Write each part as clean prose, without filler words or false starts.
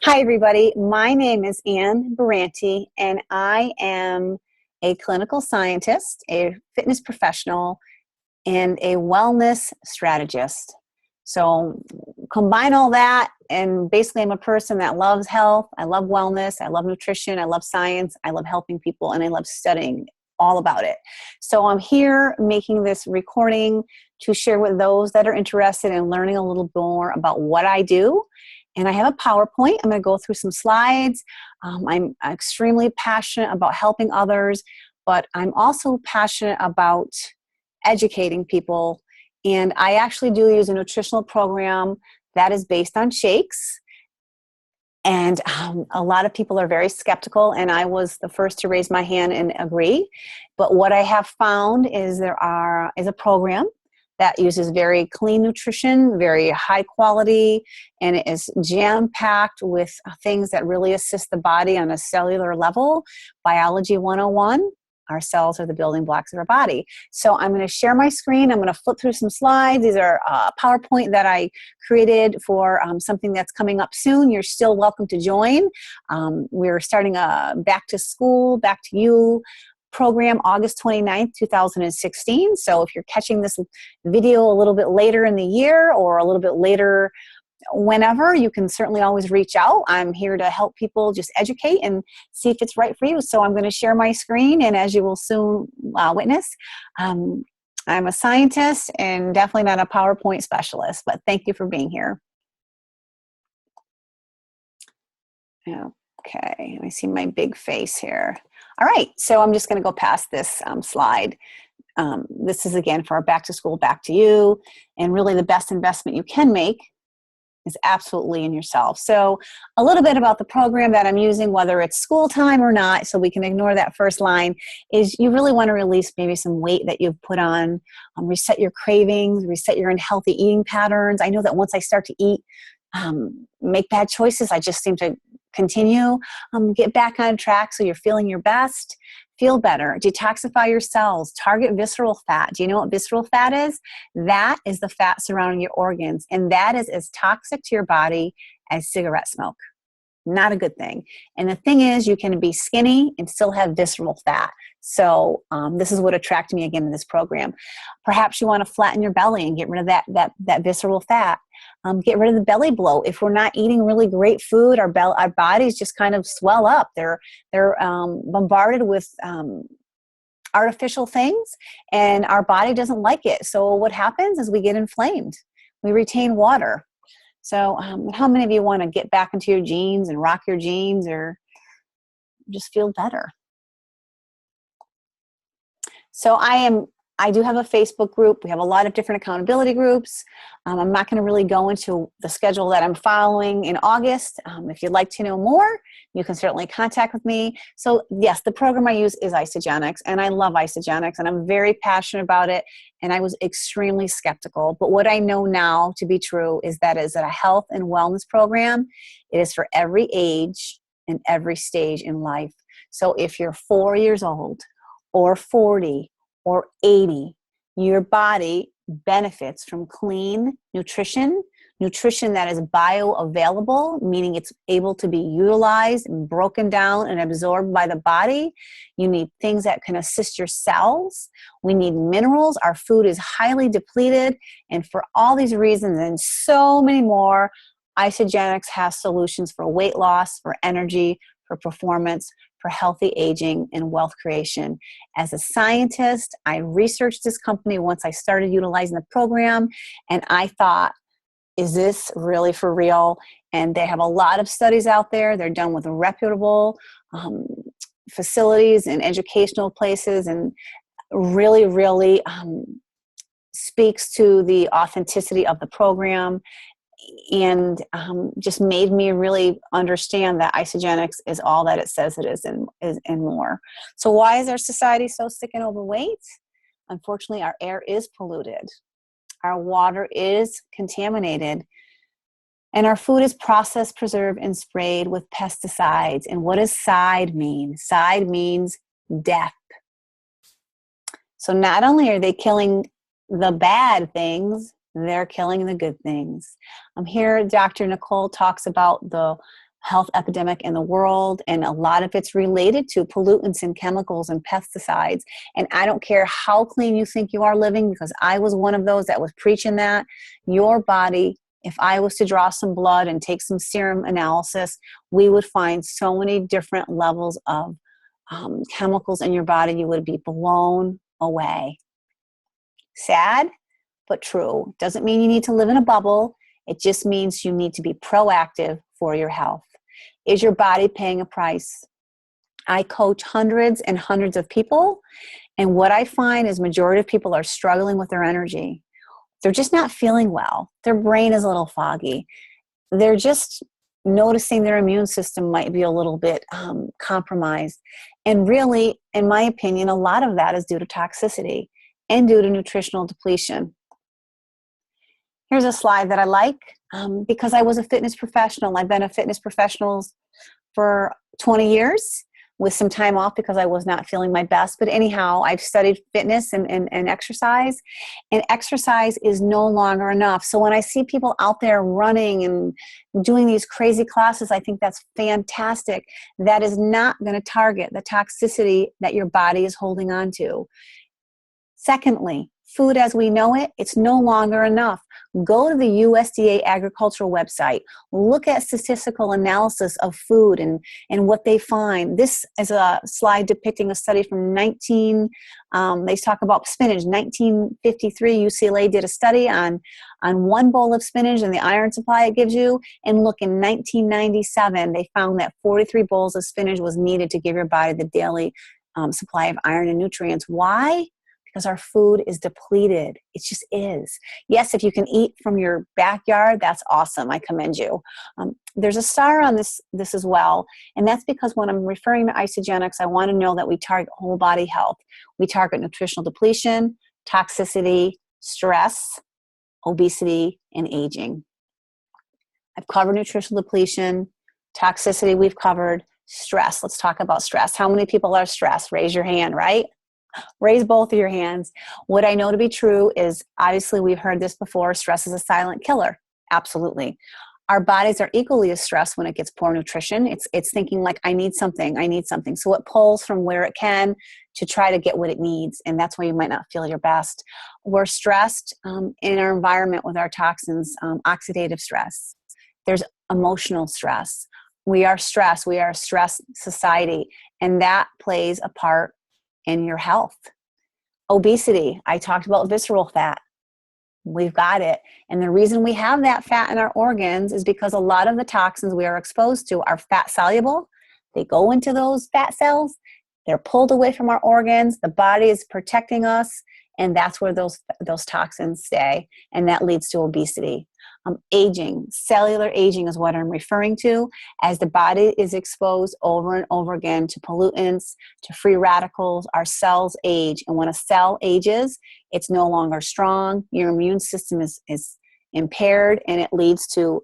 Hi, everybody. My name is Ann Barrante, and I am a clinical scientist, a fitness professional, and a wellness strategist. So combine all that, and basically I'm a person that loves health, I love wellness, I love nutrition, I love science, I love helping people, and I love studying all about it. So I'm here making this recording to share with those that are interested in learning a little more about what I do. And I have a PowerPoint. I'm going to go through some slides. I'm extremely passionate about helping others, but I'm also passionate about educating people. And I actually do use a nutritional program that is based on shakes. And a lot of people are very skeptical, and I was the first to raise my hand and agree. But what I have found is is a program that uses very clean nutrition, very high quality, and it is jam-packed with things that really assist the body on a cellular level. Biology 101, our cells are the building blocks of our body. So I'm going to share my screen. I'm going to flip through some slides. These are PowerPoint that I created for something that's coming up soon. You're still welcome to join. We're starting a back to school, back to you program August 29th, 2016. So if you're catching this video a little bit later in the year or a little bit later whenever, you can certainly always reach out. I'm here to help people just educate and see if it's right for you. So I'm going to share my screen, and as you will soon witness, I'm a scientist and definitely not a PowerPoint specialist, but thank you for being here. Okay, I see my big face here. All right, so I'm just going to go past this slide. This is, again, for our back to school, back to you, and really the best investment you can make is absolutely in yourself. So a little bit about the program that I'm using, whether it's school time or not, so we can ignore that first line, is you really want to release maybe some weight that you've put on, reset your cravings, reset your unhealthy eating patterns. I know that once I start to eat, make bad choices, I just seem to continue. Get back on track so you're feeling your best. Feel better. Detoxify your cells. Target visceral fat. Do you know what visceral fat is? That is the fat surrounding your organs, and that is as toxic to your body as cigarette smoke. Not a good thing. And the thing is, you can be skinny and still have visceral fat. So this is what attracted me again to this program. Perhaps you want to flatten your belly and get rid of that visceral fat. Get rid of the belly bloat. If we're not eating really great food, our bodies just kind of swell up. They're bombarded with artificial things, and our body doesn't like it. So what happens is we get inflamed. We retain water. So how many of you want to get back into your jeans and rock your jeans or just feel better? So I do have a Facebook group. We have a lot of different accountability groups. I'm not going to really go into the schedule that I'm following in August. If you'd like to know more, you can certainly contact with me. So yes, the program I use is Isagenix, and I love Isagenix, and I'm very passionate about it. And I was extremely skeptical. But what I know now to be true is that it's a health and wellness program. It is for every age and every stage in life. So if you're 4 years old or 40 or 80, your body benefits from clean nutrition that is bioavailable, meaning it's able to be utilized and broken down and absorbed by the body. You need things that can assist your cells. We need minerals. Our food is highly depleted. And for all these reasons and so many more, Isagenix has solutions for weight loss, for energy, for performance, for healthy aging and wealth creation. As a scientist, I researched this company once I started utilizing the program, and I thought, is this really for real? And they have a lot of studies out there. They're done with reputable facilities and educational places, and really speaks to the authenticity of the program, and just made me really understand that Isagenix is all that it says it is and more. So why is our society so sick and overweight? Unfortunately, our air is polluted. Our water is contaminated. And our food is processed, preserved, and sprayed with pesticides. And what does side mean? Side means death. So not only are they killing the bad things, they're killing the good things. Here, Dr. Nicole talks about the health epidemic in the world, and a lot of it's related to pollutants and chemicals and pesticides. And I don't care how clean you think you are living, because I was one of those that was preaching that. Your body, if I was to draw some blood and take some serum analysis, we would find so many different levels of chemicals in your body. You would be blown away. Sad, but true. Doesn't mean you need to live in a bubble. It just means you need to be proactive for your health. Is your body paying a price? I coach hundreds and hundreds of people, and what I find is majority of people are struggling with their energy. They're just not feeling well. Their brain is a little foggy. They're just noticing their immune system might be a little bit compromised. And really, in my opinion, a lot of that is due to toxicity and due to nutritional depletion. Here's a slide that I like because I was a fitness professional. I've been a fitness professional for 20 years with some time off because I was not feeling my best. But anyhow, I've studied fitness and exercise, and exercise is no longer enough. So when I see people out there running and doing these crazy classes, I think that's fantastic. That is not going to target the toxicity that your body is holding on to. Secondly, food as we know it, it's no longer enough. Go to the USDA agricultural website. Look at statistical analysis of food and what they find. This is a slide depicting a study from they talk about spinach. 1953, UCLA did a study on one bowl of spinach and the iron supply it gives you. And look, in 1997, they found that 43 bowls of spinach was needed to give your body the daily supply of iron and nutrients. Why? Because our food is depleted. It just is. Yes, if you can eat from your backyard, that's awesome. I commend you. There's a star on this as well, and that's because when I'm referring to Isagenix, I want to know that we target whole body health. We target nutritional depletion, toxicity, stress, obesity, and aging. I've covered nutritional depletion, toxicity we've covered, stress. Let's talk about stress. How many people are stressed? Raise your hand, right? Raise both of your hands. What I know to be true is, obviously we've heard this before, stress is a silent killer. Absolutely. Our bodies are equally as stressed when it gets poor nutrition. It's thinking like, I need something. So it pulls from where it can to try to get what it needs. And that's why you might not feel your best. We're stressed in our environment with our toxins, oxidative stress. There's emotional stress. We are stressed. We are a stressed society. And that plays a part in your health. Obesity, I talked about visceral fat. We've got it. And the reason we have that fat in our organs is because a lot of the toxins we are exposed to are fat soluble. They go into those fat cells. They're pulled away from our organs. The body is protecting us. And that's where those toxins stay. And that leads to obesity. Aging, cellular aging is what I'm referring to, as the body is exposed over and over again to pollutants, to free radicals. Our cells age. And when a cell ages, it's no longer strong. Your immune system is impaired, and it leads to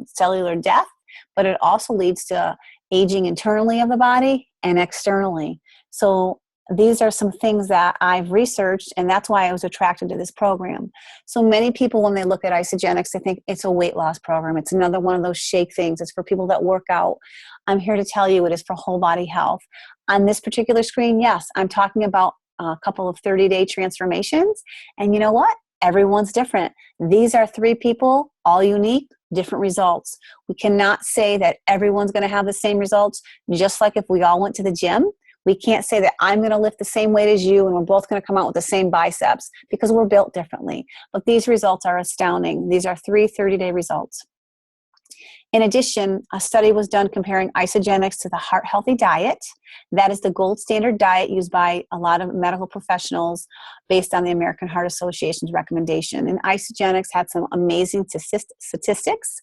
cellular death, but it also leads to aging internally of the body and externally. So these are some things that I've researched, and that's why I was attracted to this program. So many people, when they look at Isagenix, they think it's a weight loss program. It's another one of those shake things. It's for people that work out. I'm here to tell you it is for whole body health. On this particular screen, yes, I'm talking about a couple of 30-day transformations. And you know what? Everyone's different. These are 3 people, all unique, different results. We cannot say that everyone's going to have the same results, just like if we all went to the gym. We can't say that I'm going to lift the same weight as you and we're both going to come out with the same biceps, because we're built differently. But these results are astounding. These are 3 30-day results. In addition, a study was done comparing Isagenix to the Heart Healthy Diet. That is the gold standard diet used by a lot of medical professionals based on the American Heart Association's recommendation. And Isagenix had some amazing statistics.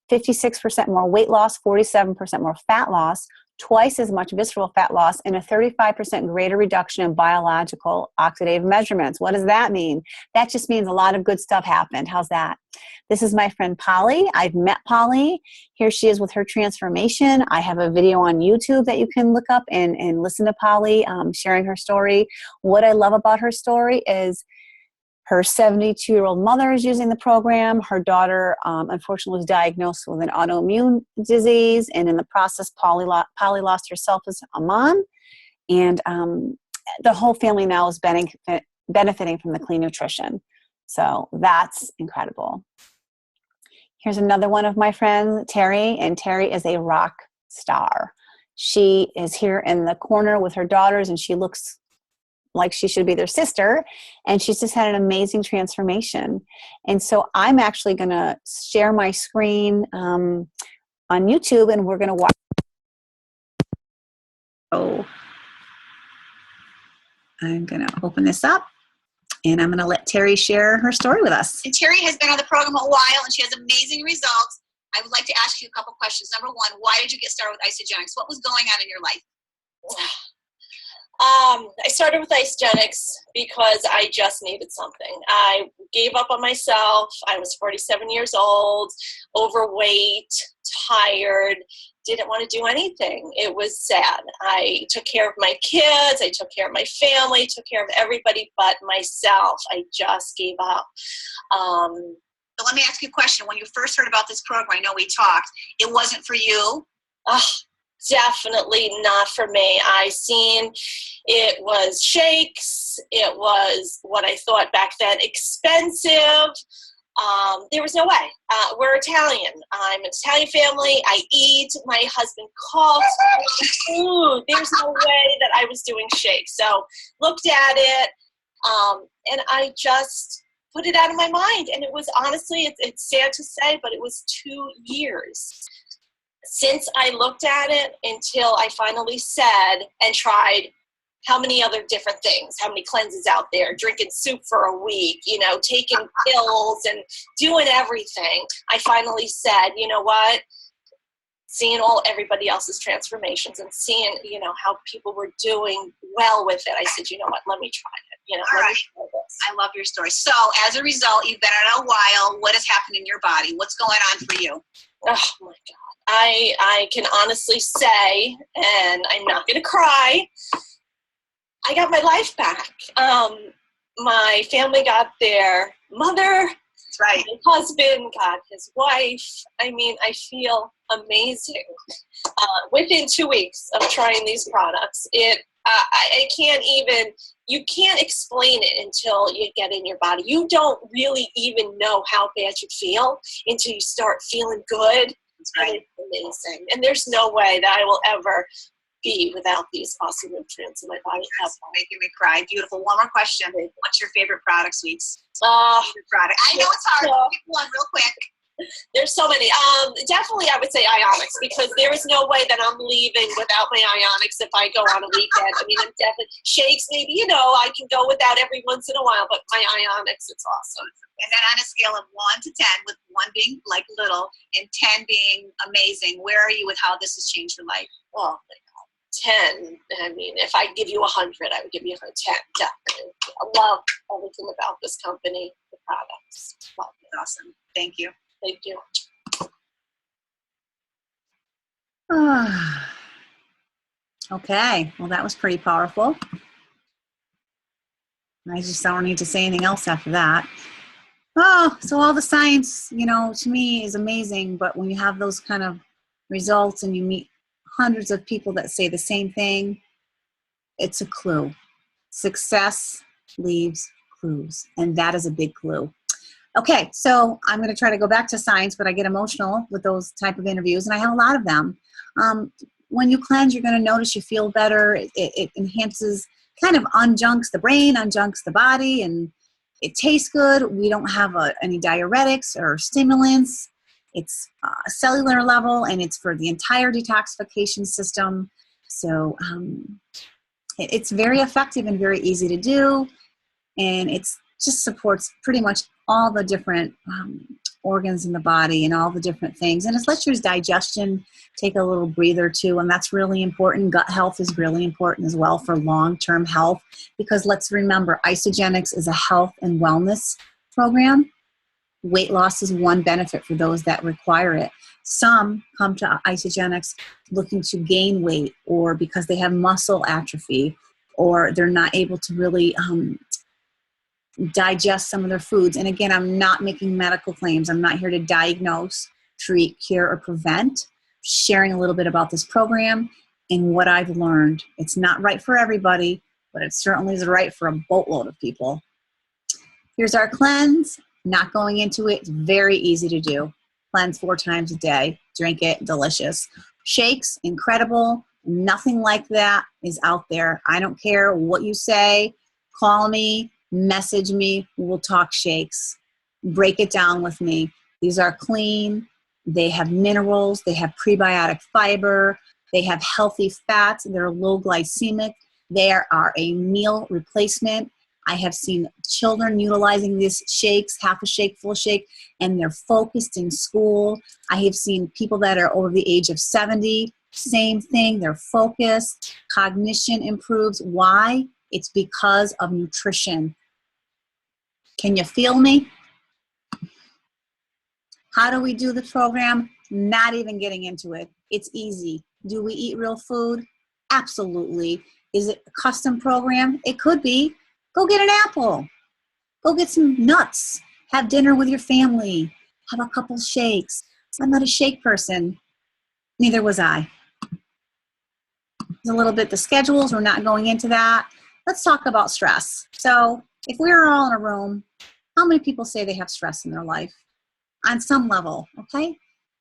56% more weight loss, 47% more fat loss, twice as much visceral fat loss, and a 35% greater reduction in biological oxidative measurements. What does that mean? That just means a lot of good stuff happened. How's that? This is my friend Polly. I've met Polly. Here she is with her transformation. I have a video on YouTube that you can look up and listen to Polly sharing her story. What I love about her story is Her 72-year-old mother is using the program. Her daughter, unfortunately, was diagnosed with an autoimmune disease, and in the process, Polly lost herself as a mom. And the whole family now is benefiting from the clean nutrition. So that's incredible. Here's another one of my friends, Terry, and Terry is a rock star. She is here in the corner with her daughters, and she looks like she should be their sister, and she's just had an amazing transformation. And so I'm actually going to share my screen on YouTube, and we're going to watch. Oh, I'm going to open this up, and I'm going to let Terry share her story with us. And Terry has been on the program a while, and she has amazing results. I would like to ask you a couple questions. Number one, why did you get started with Isagenix? What was going on in your life? I started with Isagenix because I just needed something. I gave up on myself. I was 47 years old, overweight, tired, didn't want to do anything. It was sad. I took care of my kids. I took care of my family, took care of everybody but myself. I just gave up. So let me ask you a question. When you first heard about this program, I know we talked, it wasn't for you? Definitely not for me. I seen it was shakes. It was what I thought back then expensive. There was no way. We're Italian. I'm an Italian family. I eat. My husband cooks food. There's no way that I was doing shakes. So looked at it, and I just put it out of my mind. And it was honestly, it's sad to say, but it was 2 years since I looked at it until I finally said and tried how many other different things, how many cleanses out there, drinking soup for a week, taking pills and doing everything. I finally said, you know what, seeing everybody else's transformations and seeing, how people were doing well with it. I said, you know what, let me try it. All right. I love your story. So as a result, you've been on it a while. What has happened in your body? What's going on for you? Oh my God. I can honestly say, and I'm not going to cry, I got my life back. My family got their mother. That's right. My husband got his wife. I mean, I feel amazing. Within 2 weeks of trying these products, I can't even, you can't explain it until you get in your body. You don't really even know how bad you feel until you start feeling good. That's right. And it's amazing. And there's no way that I will ever be without these awesome nutrients in my body. That's making me cry. Beautiful. One more question. What's your favorite product, sweets? Product. I know it's hard. Pick one real quick. There's so many. Definitely, I would say Ionix, because there is no way that I'm leaving without my Ionix if I go on a weekend. I mean, I'm definitely shakes. Maybe I can go without every once in a while, but my Ionix, it's awesome. And then on a scale of 1 to 10, with 1 being like little and 10 being amazing, where are you with how this has changed your life? Oh my God, 10. I mean, if I give you 100, I would give you 10. Definitely. I love everything about this company, the products. Love it. Awesome. Thank you. Thank you. Okay, well, that was pretty powerful. I just don't need to say anything else after that. Oh, so all the science, to me is amazing, but when you have those kind of results and you meet hundreds of people that say the same thing, it's a clue. Success leaves clues, and that is a big clue. Okay, so I'm going to try to go back to science, but I get emotional with those type of interviews, and I have a lot of them. When you cleanse, you're going to notice you feel better. It enhances, kind of unjunks the brain, unjunks the body, and it tastes good. We don't have any diuretics or stimulants. It's a cellular level, and it's for the entire detoxification system. So it's very effective and very easy to do, and it's just supports pretty much all the different organs in the body and all the different things. And it lets your digestion take a little breather too, and that's really important. Gut health is really important as well for long-term health, because let's remember, Isagenix is a health and wellness program. Weight loss is one benefit for those that require it. Some come to Isagenix looking to gain weight, or because they have muscle atrophy, or they're not able to really digest some of their foods. And again, I'm not making medical claims. I'm not here to diagnose, treat, cure, or prevent. Sharing a little bit about this program and what I've learned. It's not right for everybody, but it certainly is right for a boatload of people. Here's our cleanse. Not going into it. It's very easy to do. Cleanse 4 times a day. Drink it. Delicious. Shakes, incredible. Nothing like that is out there. I don't care what you say. Call me, message me. We'll talk shakes. Break it down with me. These are clean. They have minerals. They have prebiotic fiber. They have healthy fats. They're low glycemic. They are a meal replacement. I have seen children utilizing these shakes, half a shake, full shake, and they're focused in school. I have seen people that are over the age of 70, same thing, they're focused, cognition improves. Why? It's because of nutrition. Can you feel me? How do we do the program? Not even getting into it. It's easy. Do we eat real food? Absolutely. Is it a custom program? It could be. Go get an apple. Go get some nuts. Have dinner with your family. Have a couple shakes. I'm not a shake person. Neither was I. A little bit the schedules. We're not going into that. Let's talk about stress. So if we were all in a room, how many people say they have stress in their life? On some level, okay?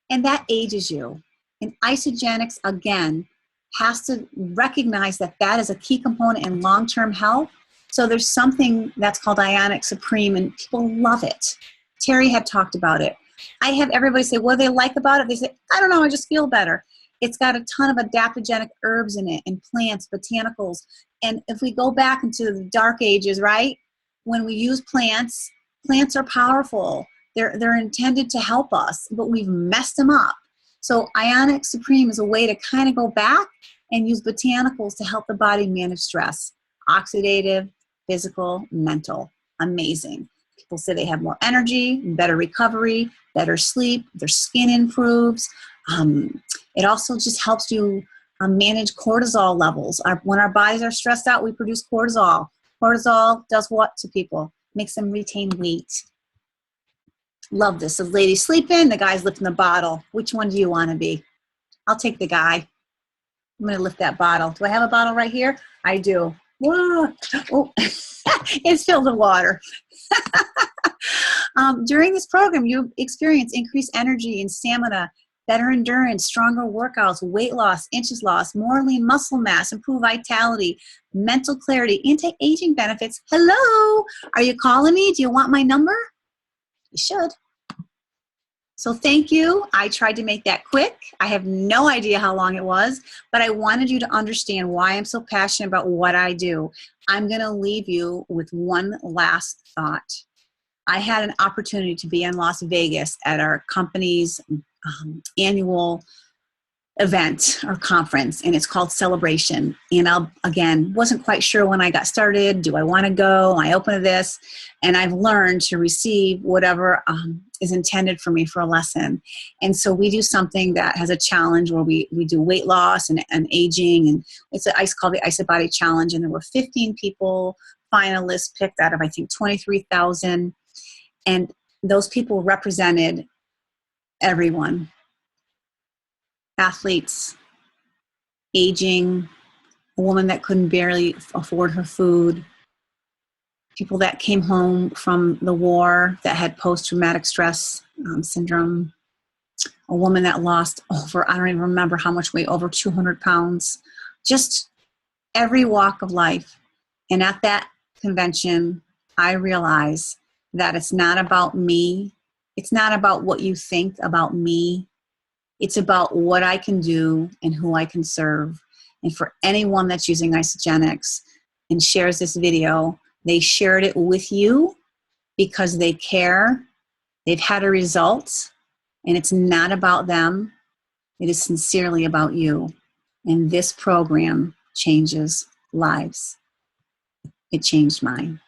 And that ages you. And Isagenix, again, has to recognize that that is a key component in long-term health. So there's something that's called Ionic Supreme, and people love it. Terry had talked about it. I have everybody say, what do they like about it? They say, I don't know, I just feel better. It's got a ton of adaptogenic herbs in it, and plants, botanicals. And if we go back into the dark ages, right, when we use plants, plants are powerful. They're intended to help us, but we've messed them up. So Ionic Supreme is a way to kind of go back and use botanicals to help the body manage stress. Oxidative, physical, mental. Amazing. People say they have more energy, better recovery, better sleep, their skin improves. It also just helps you manage cortisol levels. When our bodies are stressed out, we produce cortisol. Cortisol does what to people? Makes them retain weight. Love this. The lady's sleeping, the guy's lifting the bottle. Which one do you want to be? I'll take the guy. I'm going to lift that bottle. Do I have a bottle right here? I do. Whoa. Oh. It's filled with water. During this program, you experience increased energy and stamina, better endurance, stronger workouts, weight loss, inches lost, more lean muscle mass, improved vitality, mental clarity, anti-aging benefits. Hello, are you calling me? Do you want my number? You should. So thank you. I tried to make that quick. I have no idea how long it was, but I wanted you to understand why I'm so passionate about what I do. I'm going to leave you with one last thought. I had an opportunity to be in Las Vegas at our company's annual event or conference, and it's called Celebration. And again, wasn't quite sure when I got started. Do I want to go? Am I open to this? And I've learned to receive whatever is intended for me for a lesson. And so we do something that has a challenge where we do weight loss and aging, and it's called the Isabody Challenge. And there were 15 people, finalists picked out of, I think, 23,000. And those people represented everyone. Athletes, aging, a woman that couldn't barely afford her food, people that came home from the war that had post-traumatic stress syndrome, a woman that lost over, I don't even remember how much weight, over 200 pounds, just every walk of life. And at that convention, I realized that it's not about me. It's not about what you think about me. It's about what I can do and who I can serve. And for anyone that's using Isagenix and shares this video, they shared it with you because they care. They've had a result, and it's not about them. It is sincerely about you. And this program changes lives. It changed mine.